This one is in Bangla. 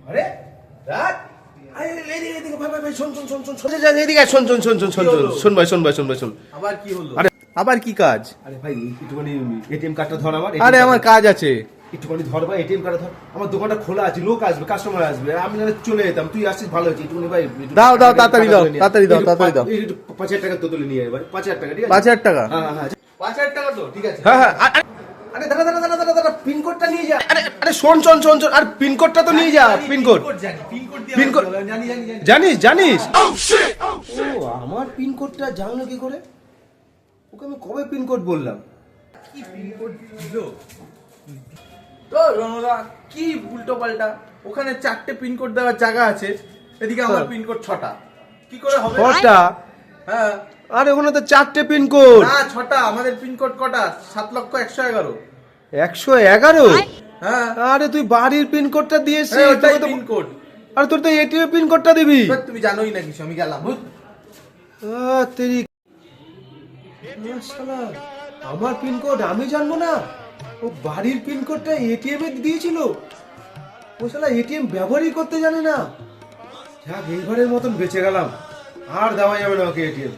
আরে রাত এদিকে ভাই ভাই শোন আবার কি হলো? আবার কি কাজ? আরে ভাই একটুখানি এটিএম কার্ডটা ধর আমার। আরে আমার কাজ আছে। একটুখানি ধর ভাই, এটিএম কার্ডটা ধর। আমার দোকানটা খোলা আছে, লোক আসবে, কাস্টমার আসবে, আমি না চলে যেতাম। তুই আসছিস ভালো হয়েছে, একটুখানি ভাই দাও তাড়াতাড়ি দাও 5,000 টাকা তো তুলে নিয়ে ভাই, 5,000 টাকা। ঠিক আছে 5,000 টাকা? হ্যাঁ 5,000 টাকা তো ঠিক আছে। হ্যাঁ। আরে দাঁড়া পিনকোডটা নিয়ে যা। আরে শোন আর পিনকোডটা তো নিয়ে যা। পিনকোড জানিস? ও আমার পিনকোডটা জানলো কি করে? ওকে আমি কবে পিনকোড বললাম? কি পিনকোড দিল তো রণদা? কি উল্টো পাল্টা? ওখানে 4টে পিনকোড দেওয়ার জায়গা আছে, এদিকে আমার পিনকোড 6টা। কি করে হবে? 6টা? হ্যাঁ। আরে ওখানে তো 4টে পিনকোড। না 6টা। আমাদের পিনকোড কটা? 7,11,000। 111? হ্যাঁ। আরে তুই বাড়ির পিনকোডটা দিয়েছিস। ওটাই পিনকোড। আরে তোর তো এটিএম পিনকোডটা দিবি। তুমি জানোই না কিছু, আমি গেলাম। তেরি শালা, আমার পিনকোড আমি জানবো না? ও বাড়ির পিনকোডটা এটিএম এ দিয়েছিল। ও শালা এটিএম ব্যবহারই করতে জানে না। যাক এইবারের মতন বেঁচে গেলাম। আর দেওয়া যাবে না ওকে এটিএম।